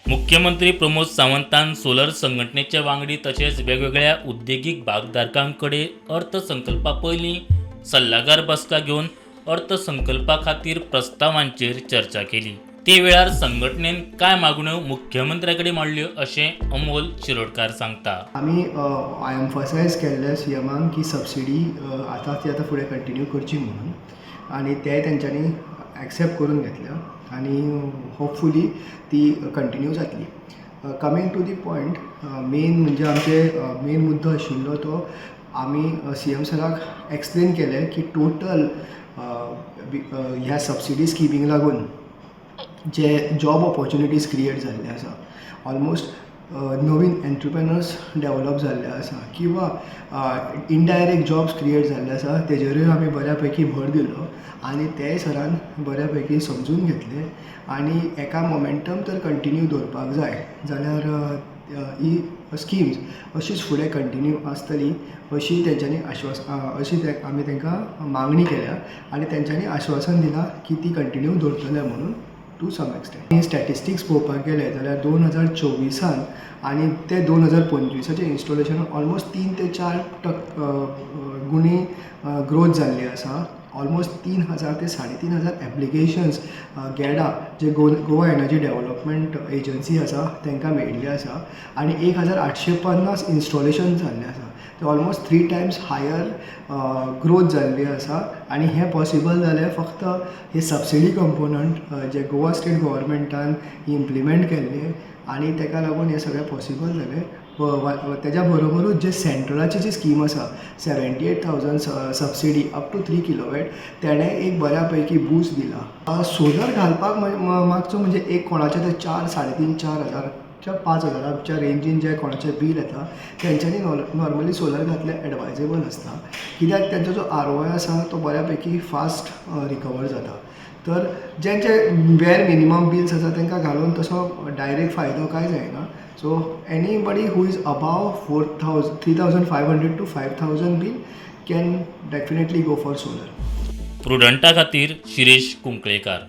मुख्यमंत्री प्रमोद सावंतान सोलर संघटनेच्या वांगडी तसेच वेगवेगळ्या उद्योगिक भागधारकांकडे अर्थसंकल्पा पयलीं सल्लागार बसका घेवन अर्थसंकल्पा खातीर प्रस्तावांचेर चर्चा केली। ते वेळार संघटनेन काय मागण्यो मुख्यमंत्र्याकडे मांडल्यो अशें अमोल शिरोडकार सांगता। आमी एम्फसायज केल्ले सीएमाक की सबसिडी आतां फुडें कंटिन्यू करची म्हणून, आनी ते तेंच्यांनी एक्सेप्ट करून घेतल्या आनी होपफुली ती कंटिन्यू जातली। Coming to the point, main म्हणजे आमचे मेन मुद्दो आशिल्लो तो आमी सीएम सराक एक्सप्लेन केलें की टोटल ह्या सबसिडी स्किमीक लागून जे जॉब ऑपॉर्च्युनिटीज क्रिएट जाल्ले आसा, ऑलमोस्ट नवीन एंटरप्रेनर्स डेवलप जाल्ले आसा किंवा इनडायरेक्ट जॉब्स क्रिएट जाल्ले आसा, तेजेरूय आमी बऱ्यापैकी भर दिलो आनी तेय सरान बऱ्यापैकी समजून घेतले आनी एका मोमेंटम तर कंटिन्यू दवरपाक जाय जाल्यार ही स्किम्स अशीच फुडें कंटिन्यू आसतली अशी तेंच्यांनी अशी आमी तांकां मागणी केल्या आनी तेंच्यांनी आश्वासन दिलां की ती कंटिन्यू दवरतले म्हणून टू सम एक्सटेंट। स्टॅटिस्टिक्स पळोवपाक गेले जाल्यार 2024 आनी ते 2025 इन्स्टॉलेशन ऑलमोस्ट 3 ते 4 गुणी ग्रोथ जाल्ली आसा। ऑलमोस्ट 3000 ते 3500 एप्लिकेशन्स गेडा जे गोवा एनर्जी डेव्हलपमेंट एजन्सी आसा तांकां मेळिल्ली आसा आनी 1850 इन्स्टॉलेशन जाल्लें आसा। ते ऑलमोस्ट 3 टायम्स हायर ग्रोथ जाल्ली आसा आनी हें पॉसिबल जालें फक्त हे सबसिडी कंपोनंट जे गोवा स्टेट गव्हर्मेंटान इम्प्लिमेंट केल्ले आनी ताका लागून हें सगळें पॉसिबल जालें। तेज्या बरोबरूच जे सेंट्रलाची जी स्कीम आसा 78,000 सबसिडी अप टू 3 किलोवॅट, तेणें एक बऱ्यापैकी बूस्ट दिला। सोलर घालपाक मागचो म्हणजे एक कोणाचें ते 4,500-4,000 5,000च्या रेंजीन जे कोणाचें बील येता तेंच्यांनी नॉर्मली सोलर घातलें एडवायजेबल आसता, कित्याक तेंचो जो ROI आसा तो बऱ्यापैकी फास्ट रिकवर जाता। तर जेंचे वेर मिनिमम बिल्स आसा तांकां घालून तसो डायरेक्ट फायदो कांय जायना। So anybody who is above 3,500 to 5,000 bill can definitely go for solar. प्रुडंटा खातीर शिरीश कुंकळेकार।